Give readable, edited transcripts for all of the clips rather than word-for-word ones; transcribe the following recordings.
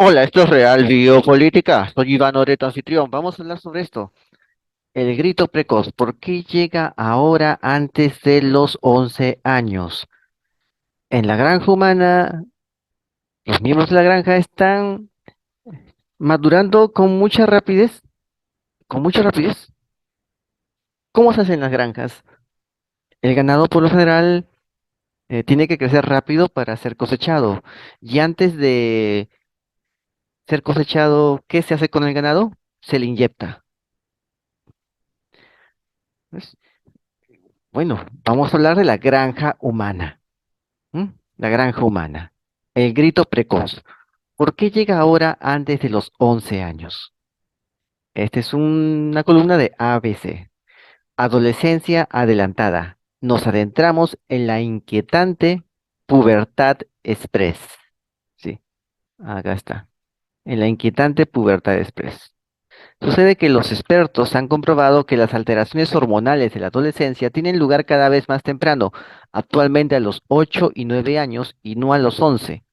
Hola, esto es Real Biopolítica. Soy Iván Oreto, anfitrión. Vamos a hablar sobre esto. El grito precoz. ¿Por qué llega ahora antes de los 11 años? En la granja humana, los miembros de la granja están madurando con mucha rapidez. Con mucha rapidez. ¿Cómo se hacen las granjas? El ganado, por lo general, tiene que crecer rápido para ser cosechado. Y antes de ser cosechado, ¿qué se hace con el ganado? Se le inyecta. ¿Ves? Bueno, vamos a hablar de la granja humana. ¿M? La granja humana. El grito precoz. ¿Por qué llega ahora antes de los 11 años? Esta es una columna de ABC. Adolescencia adelantada. Nos adentramos en la inquietante pubertad express. Sí, acá está. En la inquietante pubertad express. Sucede que los expertos han comprobado que las alteraciones hormonales de la adolescencia tienen lugar cada vez más temprano, actualmente a los 8 y 9 años y no a los 11.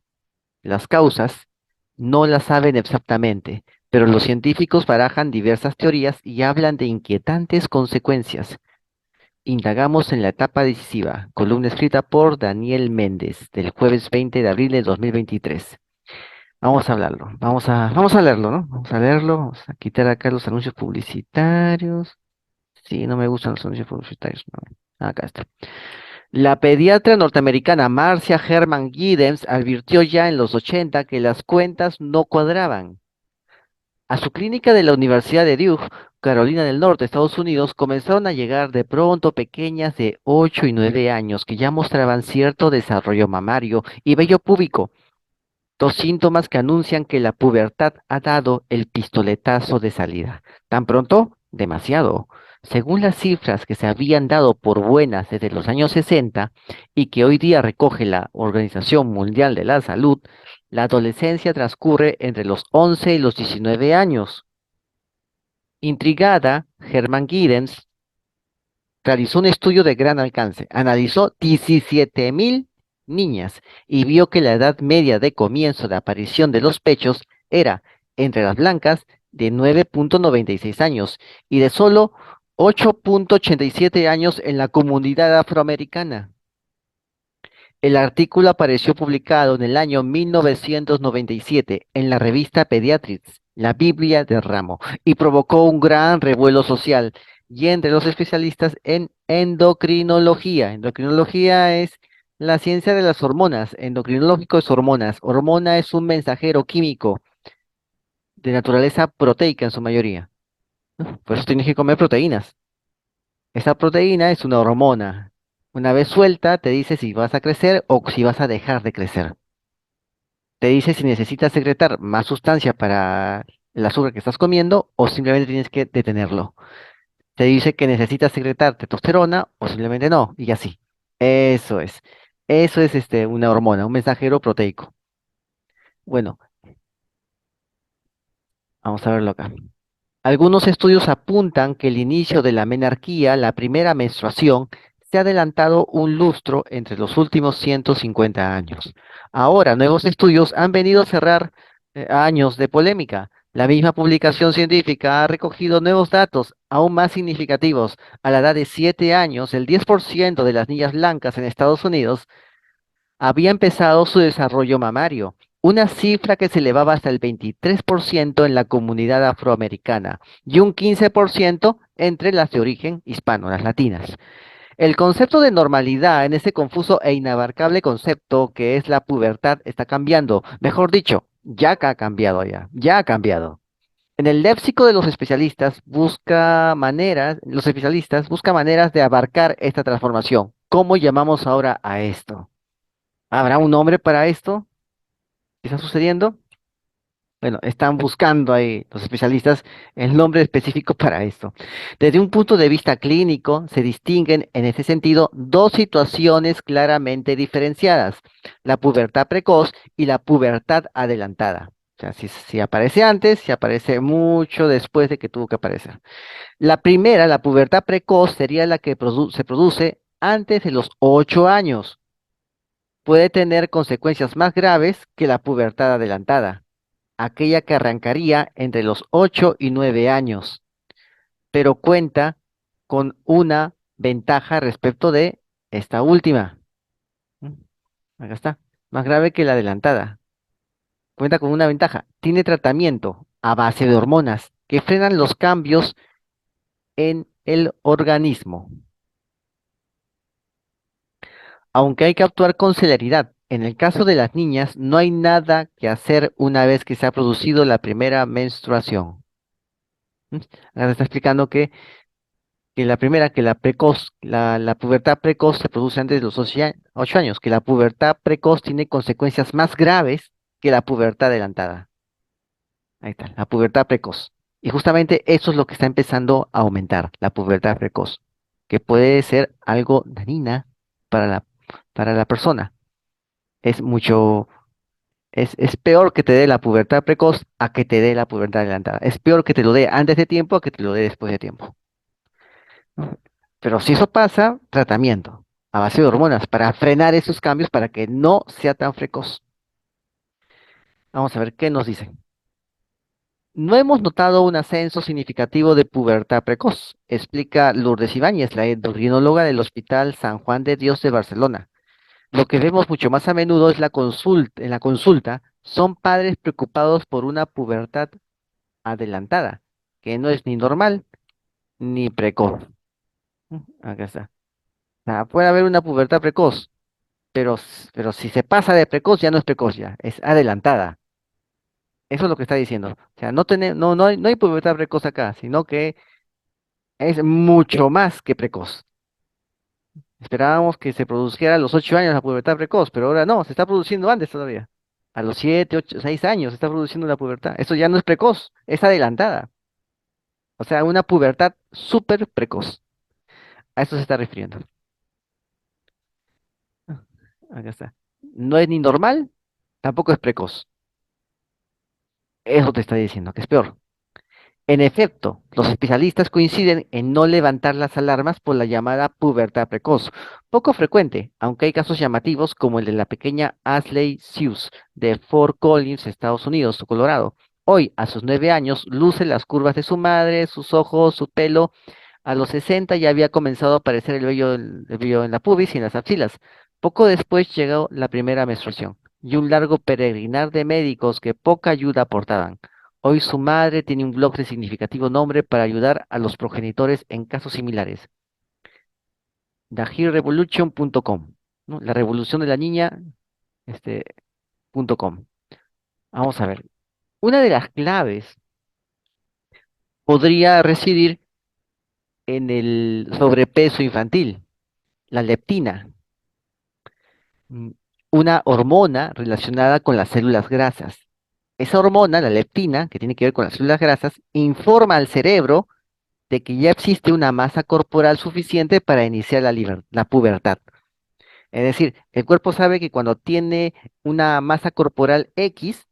Las causas no las saben exactamente, pero los científicos barajan diversas teorías y hablan de inquietantes consecuencias. Indagamos en la etapa decisiva, columna escrita por Daniel Méndez, del jueves 20 de abril de 2023. Vamos a hablarlo, vamos a leerlo, ¿no? Vamos a leerlo, vamos a quitar acá los anuncios publicitarios. Sí, no me gustan los anuncios publicitarios, no. Acá está. La pediatra norteamericana Marcia Herman Giddens advirtió ya en los 80 que las cuentas no cuadraban. A su clínica de la Universidad de Duke, Carolina del Norte, Estados Unidos, comenzaron a llegar de pronto pequeñas de 8 y 9 años que ya mostraban cierto desarrollo mamario y vello púbico, dos síntomas que anuncian que la pubertad ha dado el pistoletazo de salida. ¿Tan pronto? Demasiado. Según las cifras que se habían dado por buenas desde los años 60 y que hoy día recoge la Organización Mundial de la Salud, la adolescencia transcurre entre los 11 y los 19 años. Intrigada, Hermann Giddens realizó un estudio de gran alcance. Analizó 17.000 niñas y vio que la edad media de comienzo de aparición de los pechos era, entre las blancas, de 9,96 años y de solo 8,87 años en la comunidad afroamericana. El artículo apareció publicado en el año 1997 en la revista Pediatrics, la Biblia del ramo, y provocó un gran revuelo social y entre los especialistas en endocrinología. Endocrinología es la ciencia de las hormonas, endocrinológico es hormonas. Hormona es un mensajero químico de naturaleza proteica en su mayoría. Por eso tienes que comer proteínas. Esa proteína es una hormona. Una vez suelta, te dice si vas a crecer o si vas a dejar de crecer. Te dice si necesitas secretar más sustancia para el azúcar que estás comiendo o simplemente tienes que detenerlo. Te dice que necesitas secretar testosterona o simplemente no, y así. Eso es. Eso es una hormona, un mensajero proteico. Bueno, vamos a verlo acá. Algunos estudios apuntan que el inicio de la menarquía, la primera menstruación, se ha adelantado un lustro entre los últimos 150 años. Ahora, nuevos estudios han venido a cerrar años de polémica. La misma publicación científica ha recogido nuevos datos aún más significativos. A la edad de 7 años, el 10% de las niñas blancas en Estados Unidos había empezado su desarrollo mamario, una cifra que se elevaba hasta el 23% en la comunidad afroamericana y un 15% entre las de origen hispano, las latinas. El concepto de normalidad en ese confuso e inabarcable concepto que es la pubertad está cambiando. Mejor dicho, ya que ha cambiado ya ha cambiado. En el léxico de los especialistas los especialistas buscan maneras de abarcar esta transformación. ¿Cómo llamamos ahora a esto? ¿Habrá un nombre para esto que está sucediendo? Bueno, están buscando ahí los especialistas el nombre específico para esto. Desde un punto de vista clínico, se distinguen en ese sentido dos situaciones claramente diferenciadas, la pubertad precoz y la pubertad adelantada. O sea, si aparece antes, si aparece mucho después de que tuvo que aparecer. La primera, la pubertad precoz, sería la que se produce antes de los 8 años. Puede tener consecuencias más graves que la pubertad adelantada. aquella que arrancaría entre los 8 y 9 años, pero cuenta con una ventaja respecto de esta última. ¿Mm? Acá está, más grave que la adelantada. Cuenta con una ventaja. Tiene tratamiento a base de hormonas que frenan los cambios en el organismo. Aunque hay que actuar con celeridad. En el caso de las niñas, no hay nada que hacer una vez que se ha producido la primera menstruación. ¿Mm? Ahora está explicando que la primera, que la precoz, la pubertad precoz se produce antes de los 8 años, que la pubertad precoz tiene consecuencias más graves que la pubertad adelantada. Ahí está, la pubertad precoz. Y justamente eso es lo que está empezando a aumentar, la pubertad precoz, que puede ser algo dañina para la persona. Es mucho, es peor que te dé la pubertad precoz a que te dé la pubertad adelantada. Es peor que te lo dé antes de tiempo a que te lo dé después de tiempo. ¿No? Pero si eso pasa, tratamiento a base de hormonas para frenar esos cambios para que no sea tan precoz. Vamos a ver qué nos dicen. No hemos notado un ascenso significativo de pubertad precoz, explica Lourdes Ibáñez, la endocrinóloga del Hospital San Juan de Dios de Barcelona. Lo que vemos mucho más a menudo es en la consulta son padres preocupados por una pubertad adelantada, que no es ni normal ni precoz. Acá está. O sea, puede haber una pubertad precoz, pero si se pasa de precoz ya no es precoz ya, es adelantada. Eso es lo que está diciendo. O sea, no hay pubertad precoz acá, sino que es mucho más que precoz. Esperábamos que se produjera a los 8 años la pubertad precoz, pero ahora no, se está produciendo antes todavía. A los 7, 8, 6 años se está produciendo la pubertad. Eso ya no es precoz, es adelantada. O sea, una pubertad súper precoz. A eso se está refiriendo. Ah, acá está. No es ni normal, tampoco es precoz. Eso te está diciendo, que es peor. En efecto, los especialistas coinciden en no levantar las alarmas por la llamada pubertad precoz, poco frecuente, aunque hay casos llamativos como el de la pequeña Ashley Seuss de Fort Collins, Estados Unidos, Colorado. Hoy, a sus 9 años, luce las curvas de su madre, sus ojos, su pelo. A los 60 ya había comenzado a aparecer el vello en la pubis y en las axilas. Poco después llegó la primera menstruación y un largo peregrinar de médicos que poca ayuda aportaban. Hoy su madre tiene un blog de significativo nombre para ayudar a los progenitores en casos similares. TheHealRevolution.com, ¿no? La revolución de la niña, este, .com. Vamos a ver. Una de las claves podría residir en el sobrepeso infantil, la leptina, mm, una hormona relacionada con las células grasas. Esa hormona, la leptina, que tiene que ver con las células grasas, informa al cerebro de que ya existe una masa corporal suficiente para iniciar la pubertad. Es decir, el cuerpo sabe que cuando tiene una masa corporal X,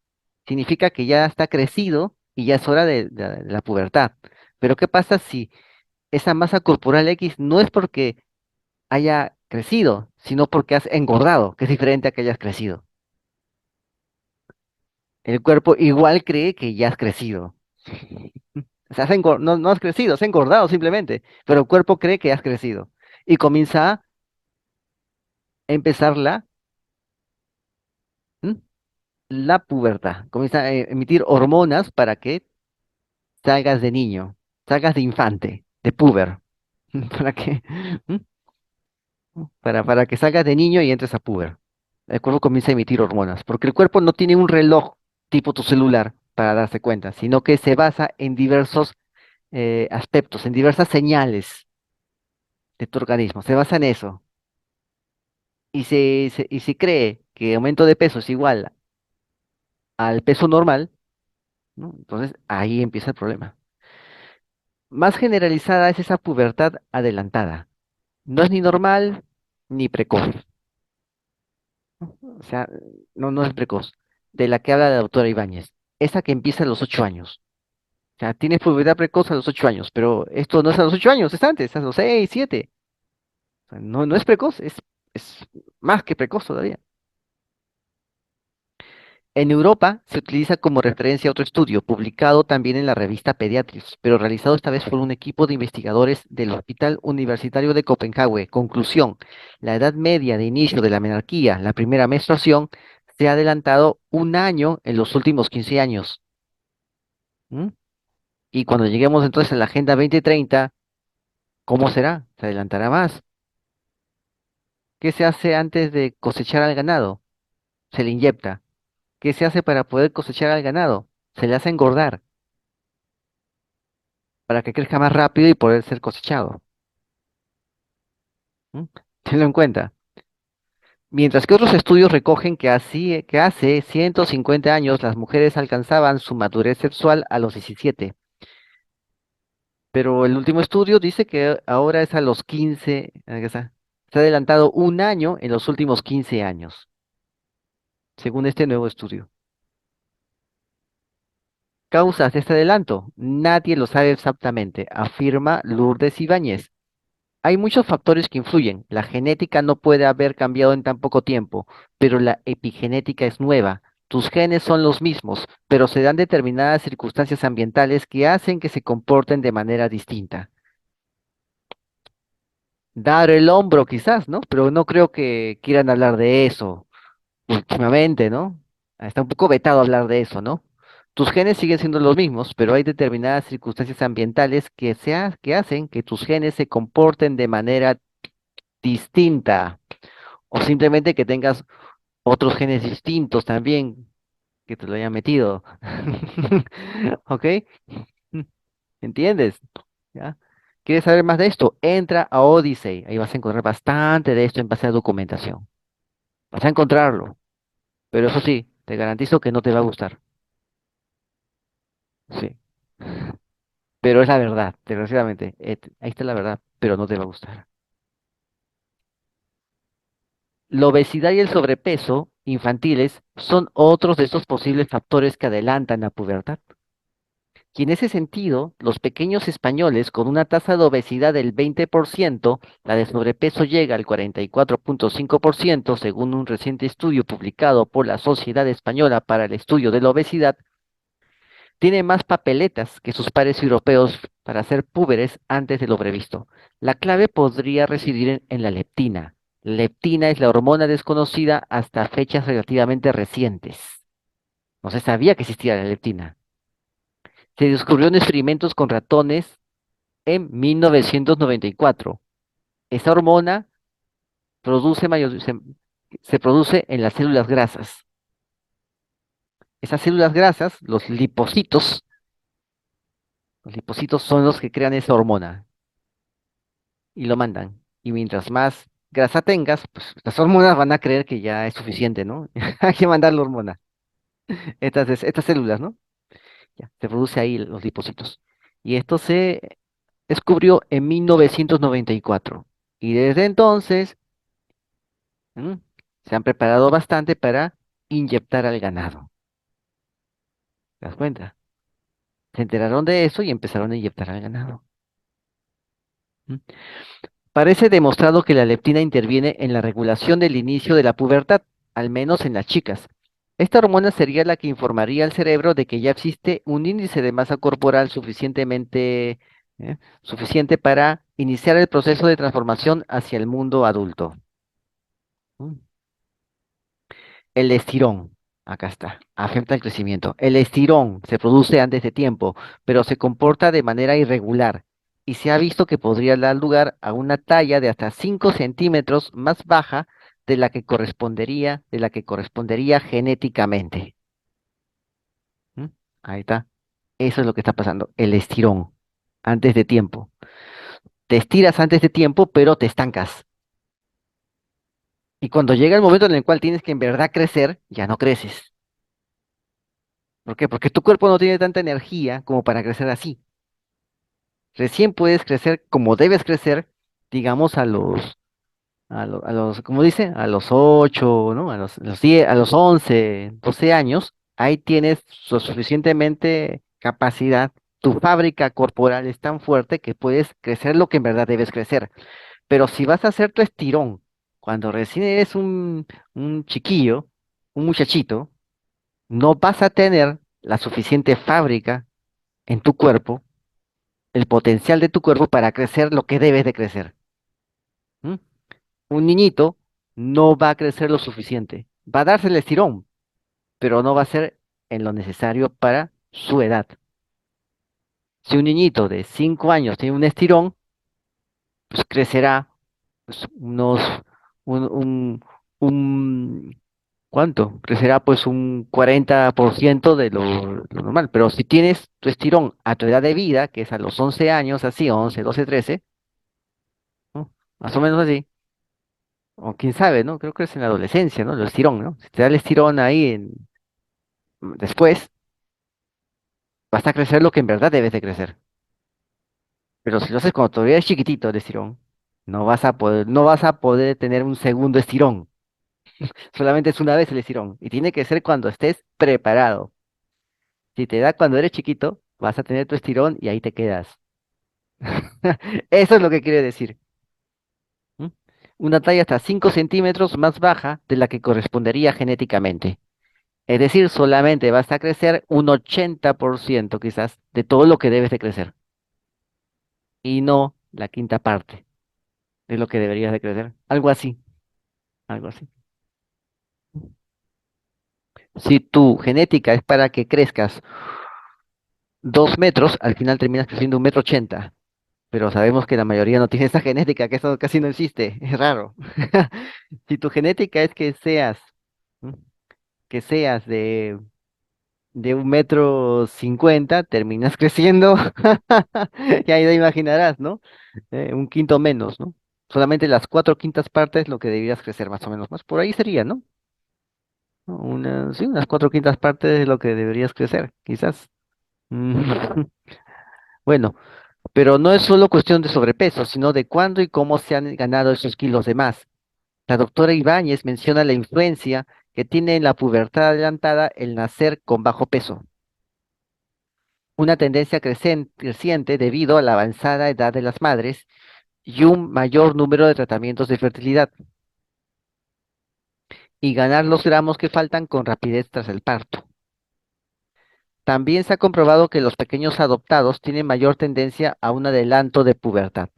significa que ya está crecido y ya es hora de la pubertad. Pero ¿qué pasa si esa masa corporal X no es porque haya crecido, sino porque has engordado, que es diferente a que hayas crecido? El cuerpo igual cree que ya has crecido. O sea, no has crecido, has engordado simplemente, pero el cuerpo cree que has crecido. Y comienza a empezar ¿m? La pubertad. Comienza a emitir hormonas para que salgas de niño, salgas de infante, de puber. ¿Para qué? ¿M? Para que salgas de niño y entres a puber. El cuerpo comienza a emitir hormonas, porque el cuerpo no tiene un reloj tipo tu celular para darse cuenta, sino que se basa en diversos aspectos, en diversas señales de tu organismo. Se basa en eso. Y si cree que aumento de peso es igual al peso normal, ¿no? Entonces ahí empieza el problema. Más generalizada es esa pubertad adelantada. No es ni normal ni precoz. O sea, no es precoz. De la que habla la doctora Ibáñez. Esa que empieza a los 8 años. O sea, tienes pubertad precoz a los 8 años, pero esto no es a los 8 años, es antes, a los 6, 7. O sea, no es precoz, es más que precoz todavía. En Europa se utiliza como referencia otro estudio, publicado también en la revista Pediatrics, pero realizado esta vez por un equipo de investigadores del Hospital Universitario de Copenhague. Conclusión: la edad media de inicio de la menarquía, la primera menstruación, se ha adelantado un año en los últimos 15 años. ¿M? Y cuando lleguemos entonces a la Agenda 2030, ¿cómo será? Se adelantará más. ¿Qué se hace antes de cosechar al ganado? Se le inyecta. ¿Qué se hace para poder cosechar al ganado? Se le hace engordar para que crezca más rápido y poder ser cosechado. ¿M? Tenlo en cuenta. Mientras que otros estudios recogen que hace 150 años las mujeres alcanzaban su madurez sexual a los 17, pero el último estudio dice que ahora es a los 15, se ha adelantado un año en los últimos 15 años, según este nuevo estudio. Causas de este adelanto, nadie lo sabe exactamente, afirma Lourdes Ibáñez. Hay muchos factores que influyen. La genética no puede haber cambiado en tan poco tiempo, pero la epigenética es nueva. Tus genes son los mismos, pero se dan determinadas circunstancias ambientales que hacen que se comporten de manera distinta. Dar el hombro quizás, ¿no? Pero no creo que quieran hablar de eso últimamente, ¿no? Está un poco vetado hablar de eso, ¿no? Tus genes siguen siendo los mismos, pero hay determinadas circunstancias ambientales que hacen que tus genes se comporten de manera distinta. O simplemente que tengas otros genes distintos también que te lo hayan metido. ¿Ok? ¿Entiendes? ¿Ya? ¿Quieres saber más de esto? Entra a Odyssey. Ahí vas a encontrar bastante de esto en base a documentación. Vas a encontrarlo. Pero eso sí, te garantizo que no te va a gustar. Sí. Pero es la verdad, desgraciadamente. Ahí está la verdad, pero no te va a gustar. La obesidad y el sobrepeso infantiles son otros de estos posibles factores que adelantan la pubertad. Y en ese sentido, los pequeños españoles con una tasa de obesidad del 20%, la de sobrepeso llega al 44,5%, según un reciente estudio publicado por la Sociedad Española para el Estudio de la Obesidad, tienen más papeletas que sus pares europeos para ser púberes antes de lo previsto. La clave podría residir en la leptina. Leptina es la hormona desconocida hasta fechas relativamente recientes. No se sabía que existía la leptina. Se descubrió en experimentos con ratones en 1994. Esa hormona se produce en las células grasas. Esas células grasas, los lipocitos son los que crean esa hormona y lo mandan. Y mientras más grasa tengas, pues las hormonas van a creer que ya es suficiente, ¿no? Hay que mandar la hormona. Estas células, ¿no? Ya, se produce ahí los lipocitos. Y esto se descubrió en 1994. Y desde entonces, ¿m? Se han preparado bastante para inyectar al ganado. ¿Te das cuenta? Se enteraron de eso y empezaron a inyectar al ganado. ¿M? Parece demostrado que la leptina interviene en la regulación del inicio de la pubertad, al menos en las chicas. Esta hormona sería la que informaría al cerebro de que ya existe un índice de masa corporal suficiente para iniciar el proceso de transformación hacia el mundo adulto. ¿M? El estirón, acá está, afecta el crecimiento. El estirón se produce antes de tiempo, pero se comporta de manera irregular y se ha visto que podría dar lugar a una talla de hasta 5 centímetros más baja de la que correspondería genéticamente. ¿Mm? Ahí está. Eso es lo que está pasando. El estirón, antes de tiempo. Te estiras antes de tiempo, pero te estancas. Y cuando llega el momento en el cual tienes que en verdad crecer, ya no creces. ¿Por qué? Porque tu cuerpo no tiene tanta energía como para crecer así. Recién puedes crecer como debes crecer, digamos, ¿cómo dice? A los 8, ¿no? A los 10, a los 11, 12 años. Ahí tienes suficientemente capacidad. Tu fábrica corporal es tan fuerte que puedes crecer lo que en verdad debes crecer. Pero si vas a hacer tu estirón cuando recién eres un chiquillo, un muchachito, no vas a tener la suficiente fábrica en tu cuerpo, el potencial de tu cuerpo para crecer lo que debes de crecer. ¿M? Un niñito no va a crecer lo suficiente. Va a darse el estirón, pero no va a ser en lo necesario para su edad. Si un niñito de 5 años tiene un estirón, pues crecerá pues, un, ¿cuánto? Crecerá pues un 40% de lo normal. Pero si tienes tu estirón a tu edad de vida, que es a los 11 años, así, 11 12 13, ¿no? Más o menos así, o quién sabe, ¿no? Creo que es en la adolescencia, ¿no? El estirón, ¿no? Si te da el estirón ahí después, vas a crecer lo que en verdad debes de crecer. Pero si lo haces cuando todavía es chiquitito el estirón, no vas a poder tener un segundo estirón. Solamente es una vez el estirón. Y tiene que ser cuando estés preparado. Si te da cuando eres chiquito, vas a tener tu estirón y ahí te quedas. Eso es lo que quiere decir. ¿M? Una talla hasta 5 centímetros más baja de la que correspondería genéticamente. Es decir, solamente vas a crecer un 80% quizás de todo lo que debes de crecer. Y no la quinta parte de lo que deberías de crecer. Algo así, algo así. Si tu genética es para que crezcas 2 metros, al final terminas creciendo 1,80 m. Pero sabemos que la mayoría no tiene esa genética, que eso casi no existe, es raro. Si tu genética es ¿m? que seas de 1,50 m, terminas creciendo, y ahí te imaginarás, ¿no? Un quinto menos, ¿no? Solamente las 4/5 partes lo que deberías crecer, más o menos, más por ahí sería, ¿no? Sí, unas 4/5 partes de lo que deberías crecer, quizás. Mm, Bueno, pero no es solo cuestión de sobrepeso, sino de cuándo y cómo se han ganado esos kilos de más. La doctora Ibáñez menciona la influencia que tiene en la pubertad adelantada el nacer con bajo peso, una tendencia creciente debido a la avanzada edad de las madres y un mayor número de tratamientos de fertilidad, y ganar los gramos que faltan con rapidez tras el parto. También se ha comprobado que los pequeños adoptados tienen mayor tendencia a un adelanto de pubertad.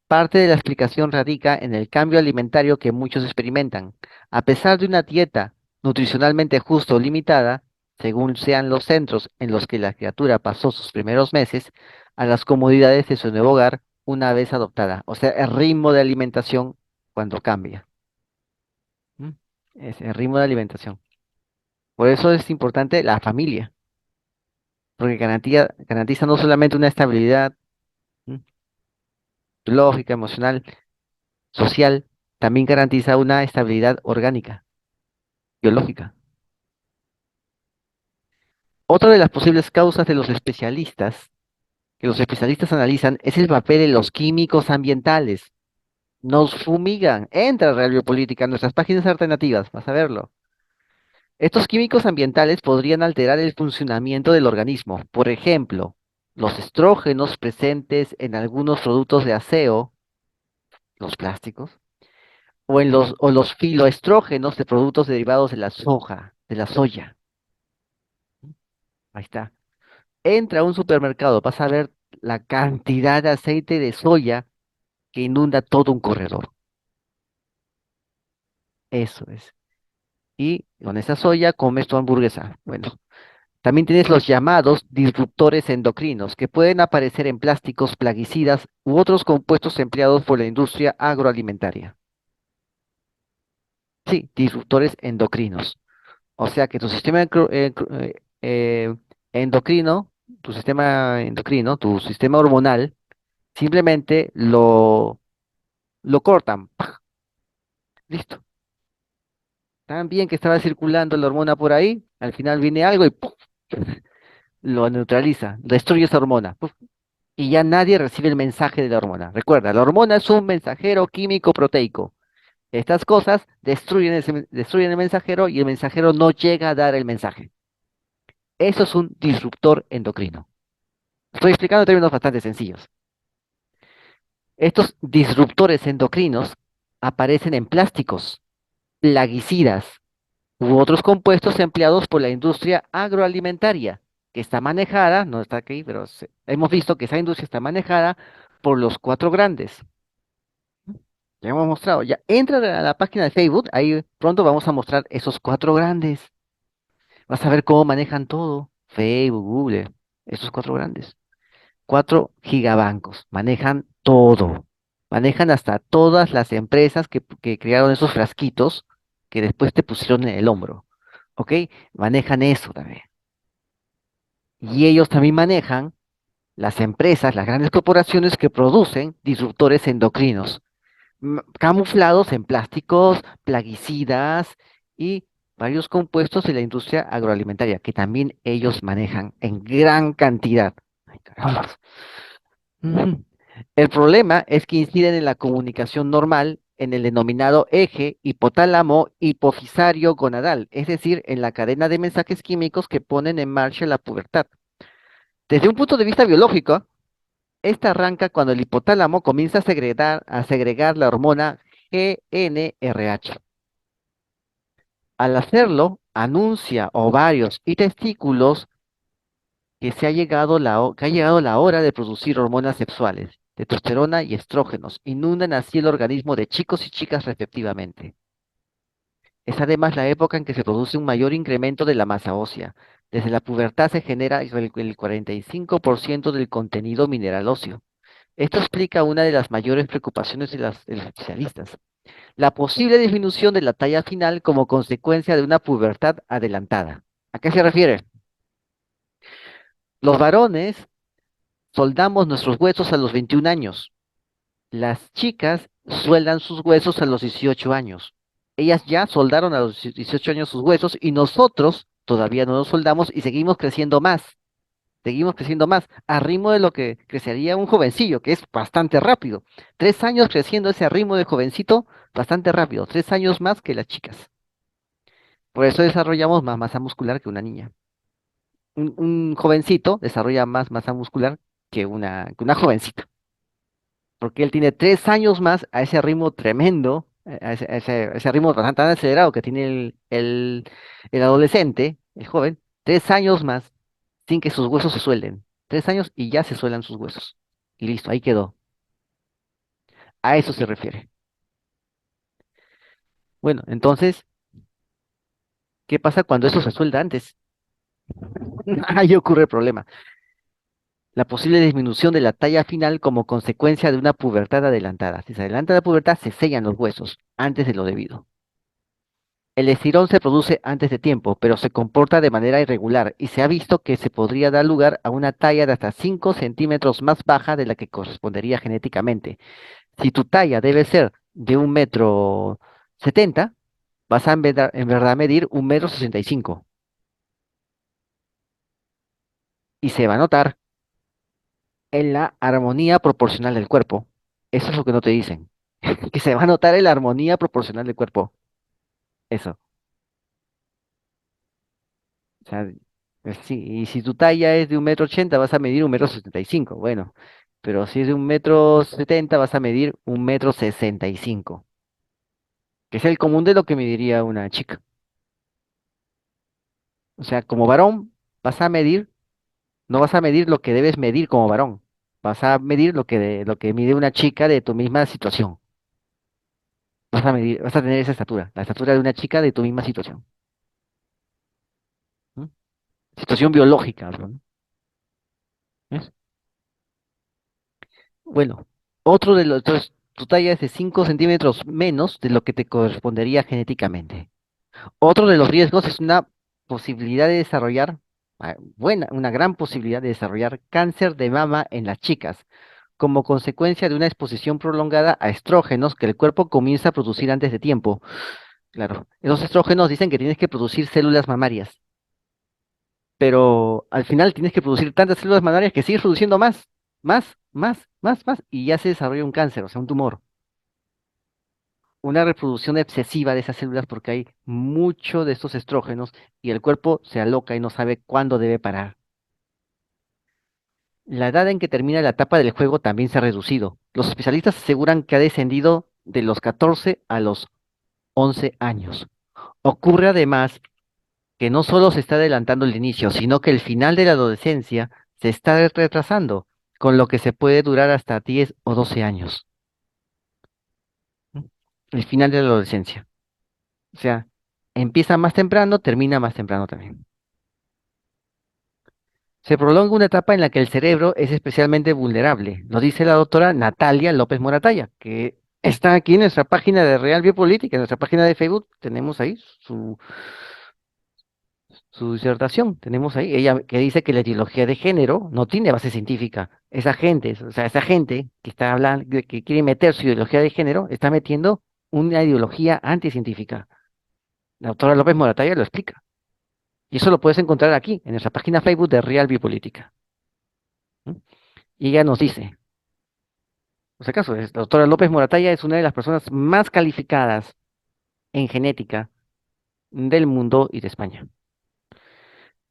Parte de la explicación radica en el cambio alimentario que muchos experimentan. A pesar de una dieta nutricionalmente justa o limitada, según sean los centros en los que la criatura pasó sus primeros meses, a las comodidades de su nuevo hogar una vez adoptada. O sea, el ritmo de alimentación cuando cambia. ¿M? Es el ritmo de alimentación. Por eso es importante la familia, porque garantiza no solamente una estabilidad, ¿m? Lógica, emocional, social, también garantiza una estabilidad orgánica, biológica. Otra de las posibles causas que los especialistas analizan, es el papel de los químicos ambientales. Nos fumigan. Entra Radio Política en nuestras páginas alternativas, vas a verlo. Estos químicos ambientales podrían alterar el funcionamiento del organismo. Por ejemplo, los estrógenos presentes en algunos productos de aseo, los plásticos, o los filoestrógenos de productos derivados de la soja, de la soya. Ahí está. Entra a un supermercado, vas a ver la cantidad de aceite de soya que inunda todo un corredor. Eso es. Y con esa soya comes tu hamburguesa. Bueno, también tienes los llamados disruptores endocrinos, que pueden aparecer en plásticos, plaguicidas u otros compuestos empleados por la industria agroalimentaria. Sí, disruptores endocrinos. O sea que tu sistema endocrino, tu sistema hormonal, simplemente lo cortan. ¡Pah! Listo. Tan bien que estaba circulando la hormona por ahí, al final viene algo y ¡puf! Lo neutraliza, destruye esa hormona. ¡Puf! Y ya nadie recibe el mensaje de la hormona. Recuerda, la hormona es un mensajero químico proteico. Estas cosas destruyen el mensajero y el mensajero no llega a dar el mensaje. Eso es un disruptor endocrino. Estoy explicando en términos bastante sencillos. Estos disruptores endocrinos aparecen en plásticos, plaguicidas, u otros compuestos empleados por la industria agroalimentaria, que está manejada, no está aquí, pero hemos visto que esa industria está manejada por los cuatro grandes. Ya hemos mostrado, ya entra a la página de Facebook, ahí pronto vamos a mostrar esos cuatro grandes. Vas a ver cómo manejan todo, Facebook, Google, esos cuatro grandes. Cuatro gigabancos, manejan todo. Manejan hasta todas las empresas que crearon esos frasquitos que después te pusieron en el hombro. ¿Ok? Manejan eso también. Y ellos también manejan las empresas, las grandes corporaciones que producen disruptores endocrinos, camuflados en plásticos, plaguicidas y varios compuestos de la industria agroalimentaria, que también ellos manejan en gran cantidad. Ay, caramba. Ujú. El problema es que inciden en la comunicación normal en el denominado eje hipotálamo hipofisario gonadal, es decir, en la cadena de mensajes químicos que ponen en marcha la pubertad. Desde un punto de vista biológico, esta arranca cuando el hipotálamo comienza a segregar la hormona GnRH. Al hacerlo, anuncia ovarios y testículos que ha llegado la hora de producir hormonas sexuales, testosterona y estrógenos, inundan así el organismo de chicos y chicas respectivamente. Es además la época en que se produce un mayor incremento de la masa ósea. Desde la pubertad se genera el 45% del contenido mineral óseo. Esto explica una de las mayores preocupaciones de los especialistas, la posible disminución de la talla final como consecuencia de una pubertad adelantada. ¿A qué se refiere? Los varones soldamos nuestros huesos a los 21 años. Las chicas sueldan sus huesos a los 18 años. Ellas ya soldaron a los 18 años sus huesos y nosotros todavía no los soldamos y seguimos creciendo más. Seguimos creciendo más, a ritmo de lo que crecería un jovencillo, que es bastante rápido. 3 años creciendo ese ritmo de jovencito, bastante rápido. 3 años más que las chicas. Por eso desarrollamos más masa muscular que una niña. Un jovencito desarrolla más masa muscular que una jovencita, porque él tiene 3 años más a ese ritmo tremendo, a ese ritmo tan acelerado que tiene el adolescente, el joven, 3 años más sin que sus huesos se suelden. 3 años y ya se suelan sus huesos. Y listo, ahí quedó. A eso se refiere. Bueno, entonces, ¿qué pasa cuando eso se suelda antes? Ahí ocurre el problema. La posible disminución de la talla final como consecuencia de una pubertad adelantada. Si se adelanta la pubertad, se sellan los huesos antes de lo debido. El estirón se produce antes de tiempo, pero se comporta de manera irregular y se ha visto que se podría dar lugar a una talla de hasta 5 centímetros más baja de la que correspondería genéticamente. Si tu talla debe ser de 1,70 m, vas a en verdad medir 1,65 m y se va a notar en la armonía proporcional del cuerpo. Eso es lo que no te dicen, que se va a notar en la armonía proporcional del cuerpo. Eso. O sea, sí, y si tu talla es de 1,80 m, vas a medir 1,75 m. Bueno, pero si es de 1,70 m, vas a medir 1,65 m, que es el común de lo que mediría una chica. O sea, como varón, vas a medir, no vas a medir lo que debes medir como varón. Vas a medir lo que mide una chica de tu misma situación. Vas a tener esa estatura, la estatura de una chica de tu misma situación. ¿M? Situación biológica, ¿no? ¿Ves? Bueno, entonces, tu talla es de 5 centímetros menos de lo que te correspondería genéticamente. Otro de los riesgos es una posibilidad de desarrollar, una gran posibilidad de desarrollar cáncer de mama en las chicas, como consecuencia de una exposición prolongada a estrógenos que el cuerpo comienza a producir antes de tiempo. Claro, esos estrógenos dicen que tienes que producir células mamarias, pero al final tienes que producir tantas células mamarias que sigues produciendo más, más, más, más, más, y ya se desarrolla un cáncer, o sea, un tumor. Una reproducción excesiva de esas células porque hay mucho de estos estrógenos y el cuerpo se aloca y no sabe cuándo debe parar. La edad en que termina la etapa del juego también se ha reducido. Los especialistas aseguran que ha descendido de los 14 a los 11 años. Ocurre además que no solo se está adelantando el inicio, sino que el final de la adolescencia se está retrasando, con lo que se puede durar hasta 10 o 12 años. ¿M? El final de la adolescencia. O sea, empieza más temprano, termina más temprano también. Se prolonga una etapa en la que el cerebro es especialmente vulnerable. Lo dice la doctora Natalia López Moratalla, que está aquí en nuestra página de Real Biopolítica, en nuestra página de Facebook. Tenemos ahí su disertación. Tenemos ahí, ella que dice que la ideología de género no tiene base científica. Esa gente, o sea, esa gente que está hablando, que quiere meter su ideología de género, está metiendo una ideología anticientífica. La doctora López Moratalla lo explica. Y eso lo puedes encontrar aquí, en nuestra página Facebook de Real Biopolítica. ¿M? Y ella nos dice, por si acaso, la doctora López Moratalla es una de las personas más calificadas en genética del mundo y de España.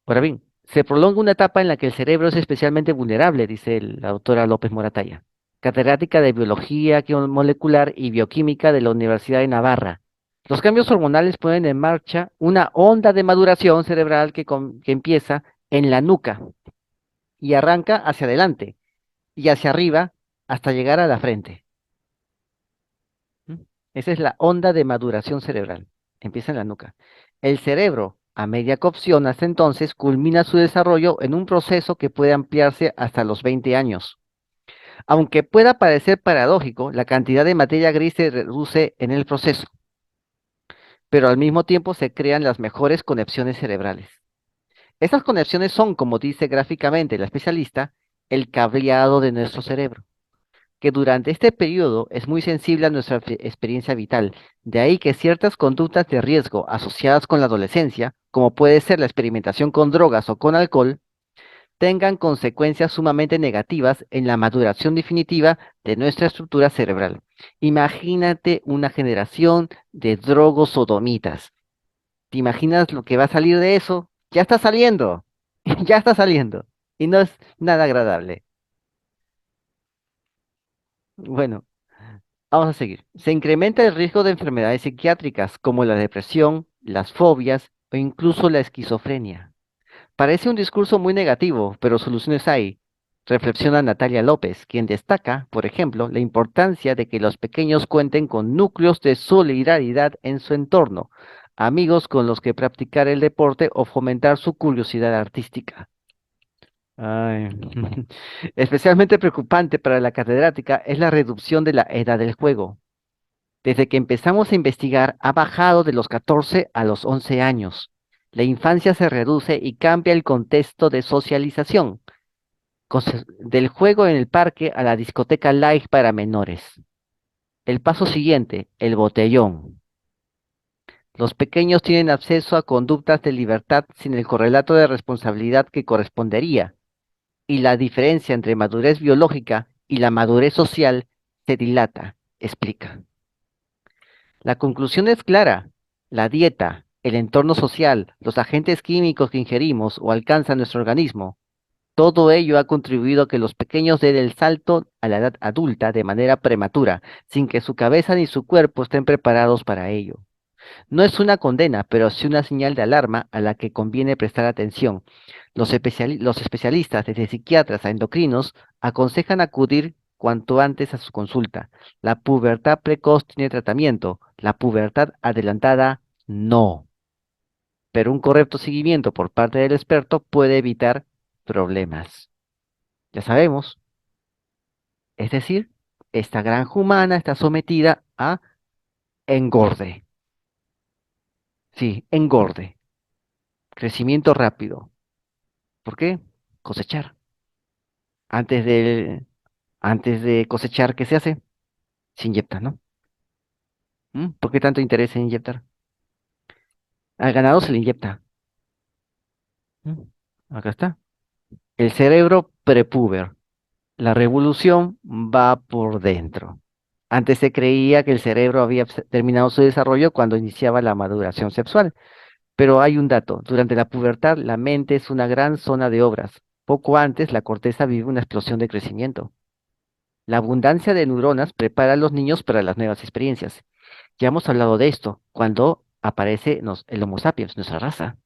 Ahora bien, se prolonga una etapa en la que el cerebro es especialmente vulnerable, dice la doctora López Moratalla, catedrática de Biología Molecular y Bioquímica de la Universidad de Navarra. Los cambios hormonales ponen en marcha una onda de maduración cerebral que empieza en la nuca y arranca hacia adelante y hacia arriba hasta llegar a la frente. ¿Mm? Esa es la onda de maduración cerebral. Empieza en la nuca. El cerebro, a medida que opciona hasta entonces, culmina su desarrollo en un proceso que puede ampliarse hasta los 20 años. Aunque pueda parecer paradójico, la cantidad de materia gris se reduce en el proceso, pero al mismo tiempo se crean las mejores conexiones cerebrales. Estas conexiones son, como dice gráficamente la especialista, el cableado de nuestro cerebro, que durante este periodo es muy sensible a nuestra experiencia vital. De ahí que ciertas conductas de riesgo asociadas con la adolescencia, como puede ser la experimentación con drogas o con alcohol, tengan consecuencias sumamente negativas en la maduración definitiva de nuestra estructura cerebral. Imagínate una generación de drogosodomitas. ¿Te imaginas lo que va a salir de eso? Ya está saliendo, ya está saliendo. Y no es nada agradable. Bueno, vamos a seguir. Se incrementa el riesgo de enfermedades psiquiátricas como la depresión, las fobias o incluso la esquizofrenia. Parece un discurso muy negativo, pero soluciones hay. Reflexiona Natalia López, quien destaca, por ejemplo, la importancia de que los pequeños cuenten con núcleos de solidaridad en su entorno, amigos con los que practicar el deporte o fomentar su curiosidad artística. Ay. Especialmente preocupante para la catedrática es la reducción de la edad del juego. Desde que empezamos a investigar, ha bajado de los 14 a los 11 años. La infancia se reduce y cambia el contexto de socialización, del juego en el parque a la discoteca live para menores. El paso siguiente, el botellón. Los pequeños tienen acceso a conductas de libertad sin el correlato de responsabilidad que correspondería, y la diferencia entre madurez biológica y la madurez social se dilata, explica. La conclusión es clara. La dieta, el entorno social, los agentes químicos que ingerimos o alcanzan nuestro organismo, todo ello ha contribuido a que los pequeños den el salto a la edad adulta de manera prematura, sin que su cabeza ni su cuerpo estén preparados para ello. No es una condena, pero sí una señal de alarma a la que conviene prestar atención. Los especialistas, desde psiquiatras a endocrinos, aconsejan acudir cuanto antes a su consulta. La pubertad precoz tiene tratamiento, la pubertad adelantada no, pero un correcto seguimiento por parte del experto puede evitar problemas. Ya sabemos, es decir, esta granja humana está sometida a engorde. Sí, engorde, crecimiento rápido. ¿Por qué? Cosechar. Antes de, antes de cosechar, ¿qué se hace? Se inyecta, ¿no? ¿Mm? ¿Por qué tanto interés en inyectar? Al ganado se le inyecta. ¿Mm? Acá está. El cerebro prepúber. La revolución va por dentro. Antes se creía que el cerebro había terminado su desarrollo cuando iniciaba la maduración sexual. Pero hay un dato. Durante la pubertad, la mente es una gran zona de obras. Poco antes, la corteza vive una explosión de crecimiento. La abundancia de neuronas prepara a los niños para las nuevas experiencias. Ya hemos hablado de esto, cuando aparece el Homo sapiens, nuestra raza.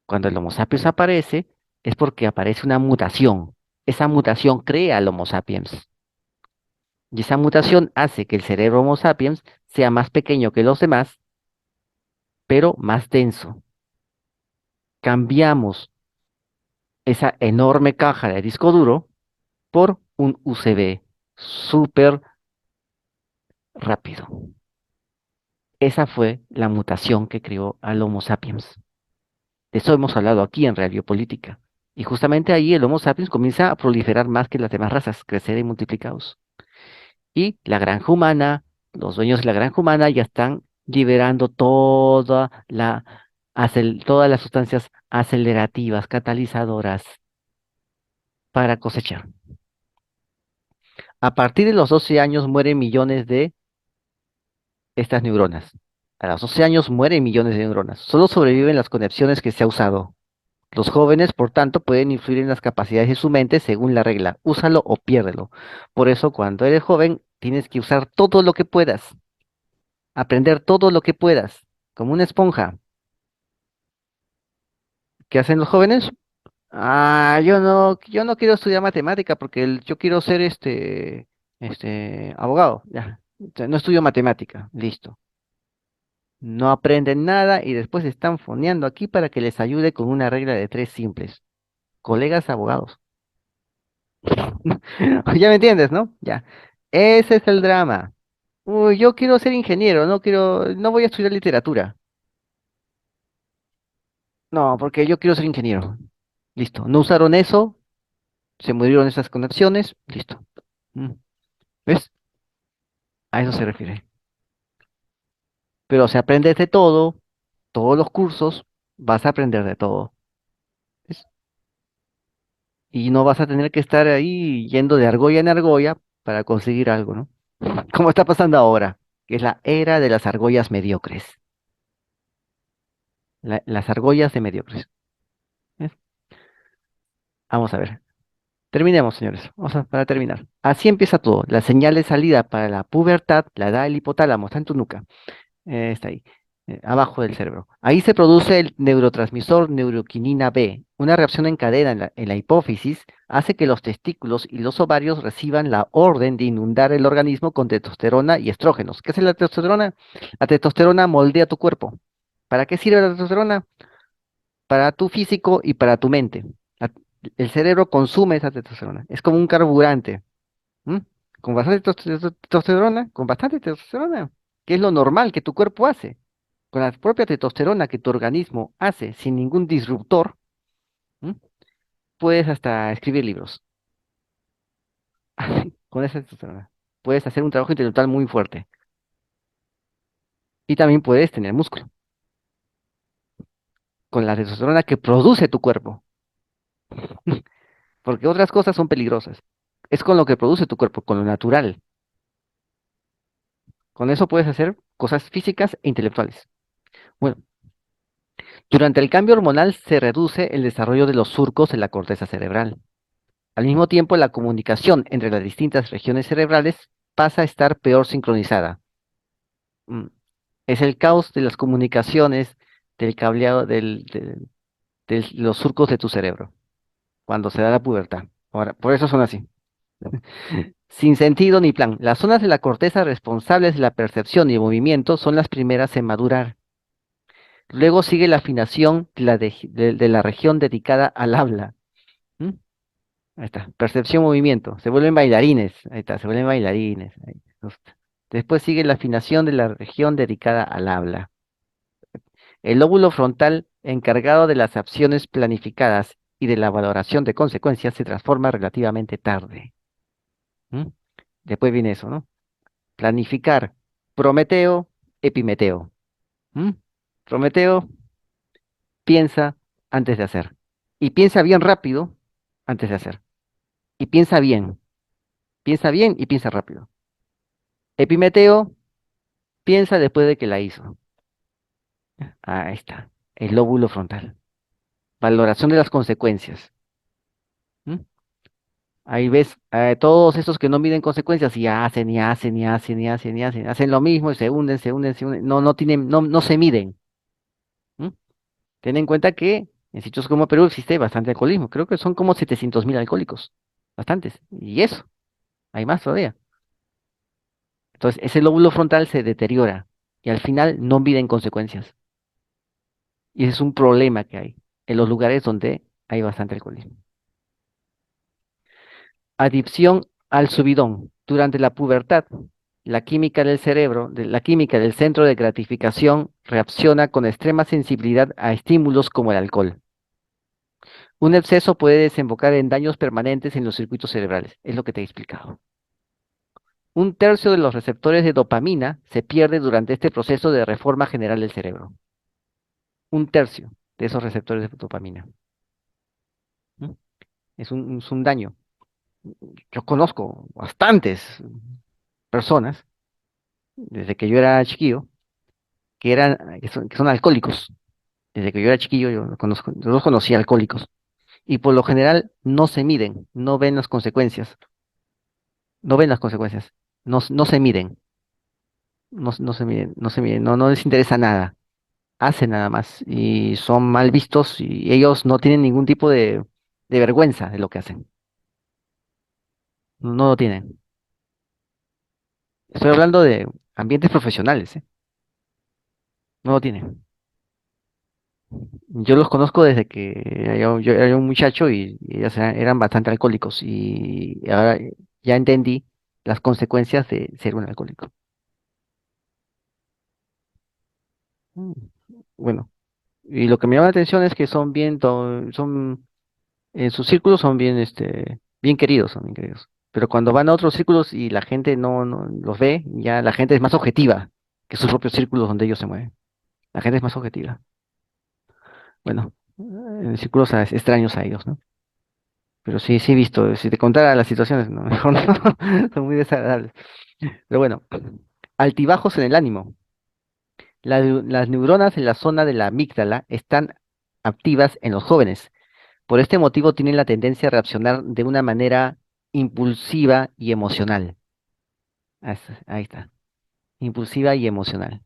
Cuando el Homo sapiens aparece, es porque aparece una mutación. Esa mutación crea al Homo sapiens. Y esa mutación hace que el cerebro Homo sapiens sea más pequeño que los demás, pero más denso. Cambiamos esa enorme caja de disco duro por un USB súper rápido. Esa fue la mutación que creó al Homo sapiens. De eso hemos hablado aquí en Radio Política. Y justamente ahí el Homo sapiens comienza a proliferar más que las demás razas, crecer y multiplicados. Y la granja humana, los dueños de la granja humana ya están liberando todas las sustancias acelerativas, catalizadoras para cosechar. A partir de los 12 años mueren millones de estas neuronas. A los 12 años mueren millones de neuronas. Solo sobreviven las conexiones que se ha usado. Los jóvenes, por tanto, pueden influir en las capacidades de su mente según la regla, úsalo o piérdelo. Por eso, cuando eres joven, tienes que usar todo lo que puedas, aprender todo lo que puedas, como una esponja. ¿Qué hacen los jóvenes? Yo no quiero estudiar matemática porque yo quiero ser abogado. Ya, no estudio matemática, listo. No aprenden nada y después están foneando aquí para que les ayude con una regla de tres simples. Colegas abogados. Ya me entiendes, ¿no? Ya. Ese es el drama. Uy, yo quiero ser ingeniero, no voy a estudiar literatura. No, porque yo quiero ser ingeniero. Listo. No usaron eso, se murieron esas conexiones, listo. Mm, ¿Ves? A eso se refiere. Pero si aprendes de todo, todos los cursos, vas a aprender de todo. ¿Ves? Y no vas a tener que estar ahí yendo de argolla en argolla para conseguir algo, ¿no? Como está pasando ahora, que es la era de las argollas mediocres. Las argollas de mediocres. ¿Ves? Vamos a ver. Terminemos, señores. Para terminar. Así empieza todo. La señal de salida para la pubertad la da el hipotálamo, está en tu nuca. Está ahí, abajo del cerebro. Ahí se produce el neurotransmisor neuroquinina B. Una reacción en cadena en la hipófisis hace que los testículos y los ovarios reciban la orden de inundar el organismo con testosterona y estrógenos. ¿Qué es la testosterona? La testosterona moldea tu cuerpo. ¿Para qué sirve la testosterona? Para tu físico y para tu mente. La- el cerebro consume esa testosterona. Es como un carburante. ¿M? Con bastante testosterona, con bastante testosterona, que es lo normal que tu cuerpo hace. Con la propia testosterona que tu organismo hace sin ningún disruptor, ¿m? Puedes hasta escribir libros. Con esa testosterona. Puedes hacer un trabajo intelectual muy fuerte. Y también puedes tener músculo. Con la testosterona que produce tu cuerpo. Porque otras cosas son peligrosas. Es con lo que produce tu cuerpo, con lo natural. Con eso puedes hacer cosas físicas e intelectuales. Bueno, durante el cambio hormonal se reduce el desarrollo de los surcos en la corteza cerebral. Al mismo tiempo, la comunicación entre las distintas regiones cerebrales pasa a estar peor sincronizada. Mm, Es el caos de las comunicaciones del cableado de los surcos de tu cerebro cuando se da la pubertad. Ahora, por eso son así. Sin sentido ni plan. Las zonas de la corteza responsables de la percepción y movimiento son las primeras en madurar. Luego sigue la afinación de la región dedicada al habla. ¿Mm? Ahí está. Percepción, movimiento. Se vuelven bailarines. Ahí está, se vuelven bailarines. Ahí, justo. Después sigue la afinación de la región dedicada al habla. El lóbulo frontal, encargado de las acciones planificadas y de la valoración de consecuencias, se transforma relativamente tarde. ¿Mm? Después viene eso, ¿no? Planificar. Prometeo, epimeteo. ¿Mm? Prometeo piensa antes de hacer. Y piensa bien rápido antes de hacer. Y piensa bien y piensa rápido. Epimeteo piensa después de que la hizo. Ahí está, el lóbulo frontal. Valoración de las consecuencias. ¿M? Ahí ves todos estos que no miden consecuencias y hacen y hacen y hacen y hacen y hacen. Hacen lo mismo y se hunden, se hunden, se hunden. No, no tienen, no se miden. Ten en cuenta que en sitios como Perú existe bastante alcoholismo. Creo que son como 700.000 alcohólicos. Bastantes. Y eso, hay más todavía. Entonces, ese lóbulo frontal se deteriora y al final no mide en consecuencias. Y ese es un problema que hay en los lugares donde hay bastante alcoholismo. Adicción al subidón. Durante la pubertad, la química del cerebro, la química del centro de gratificación reacciona con extrema sensibilidad a estímulos como el alcohol. Un exceso puede desembocar en daños permanentes en los circuitos cerebrales, es lo que te he explicado. Un tercio de los receptores de dopamina se pierde durante este proceso de reforma general del cerebro. Un tercio de esos receptores de dopamina. ¿Mm? Es un daño. Yo conozco bastantes personas, desde que yo era chiquillo, que son alcohólicos. Desde que yo era chiquillo, yo los conocí alcohólicos. Y por lo general no se miden, no ven las consecuencias, no ven las consecuencias, no se miden, no se miden, no les interesa nada, hacen nada más y son mal vistos y ellos no tienen ningún tipo de vergüenza de lo que hacen, no lo tienen. Estoy hablando de ambientes profesionales, ¿eh? No lo tienen. Yo los conozco desde que yo era un muchacho y ellos eran bastante alcohólicos y ahora ya entendí las consecuencias de ser un alcohólico. Mm. Bueno, y lo que me llama la atención es que en sus círculos son bien, bien queridos, son bien queridos. Pero cuando van a otros círculos y la gente no los ve, ya la gente es más objetiva que sus propios círculos donde ellos se mueven. La gente es más objetiva. Bueno, en círculos extraños a ellos, ¿no? Pero sí, sí he visto, si te contara las situaciones, no, mejor no, son muy desagradables. Pero bueno, altibajos en el ánimo. Las neuronas en la zona de la amígdala están activas en los jóvenes. Por este motivo tienen la tendencia a reaccionar de una manera impulsiva y emocional. Ahí está, impulsiva y emocional,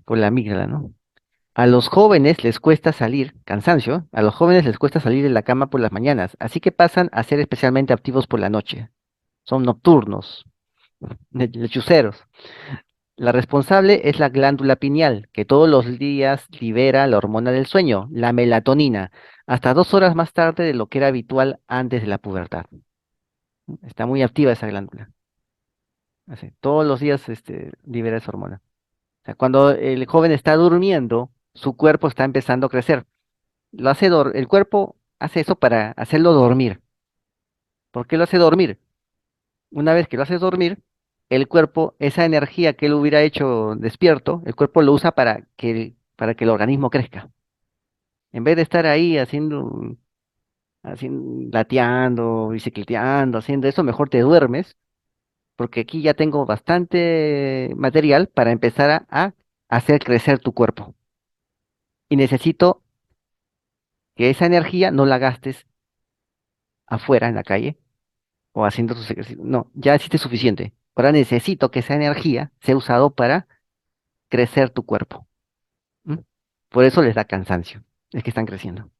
con la amígdala, ¿no? A los jóvenes les cuesta salir, cansancio, a los jóvenes les cuesta salir de la cama por las mañanas, así que pasan a ser especialmente activos por la noche. Son nocturnos, lechuceros. La responsable es la glándula pineal, que todos los días libera la hormona del sueño, la melatonina, hasta 2 horas más tarde de lo que era habitual antes de la pubertad. Está muy activa esa glándula. Así, todos los días libera esa hormona. O sea, cuando el joven está durmiendo, su cuerpo está empezando a crecer. El cuerpo hace eso para hacerlo dormir. ¿Por qué lo hace dormir? Una vez que lo haces dormir, el cuerpo, esa energía que él hubiera hecho despierto, el cuerpo lo usa para que el organismo crezca. En vez de estar ahí lateando, bicicleteando, haciendo eso, mejor te duermes, porque aquí ya tengo bastante material para empezar a hacer crecer tu cuerpo. Y necesito que esa energía no la gastes afuera en la calle o haciendo tus ejercicios. No, ya hiciste suficiente. Ahora necesito que esa energía sea usado para crecer tu cuerpo. ¿M? Por eso les da cansancio, es que están creciendo.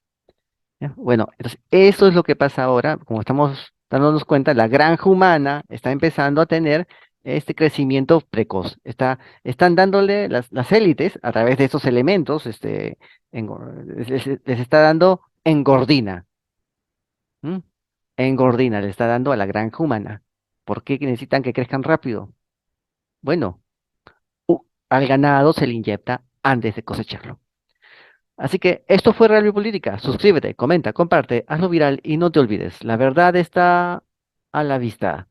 ¿Ya? Bueno, entonces eso es lo que pasa ahora, como estamos dándonos cuenta, la granja humana está empezando a tener este crecimiento precoz. Están dándole las élites a través de estos elementos, les está dando engordina. ¿M? Engordina le está dando a la granja humana. ¿Por qué necesitan que crezcan rápido? Bueno, al ganado se le inyecta antes de cosecharlo. Así que esto fue Real Política. Suscríbete, comenta, comparte, hazlo viral y no te olvides. La verdad está a la vista.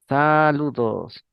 Saludos.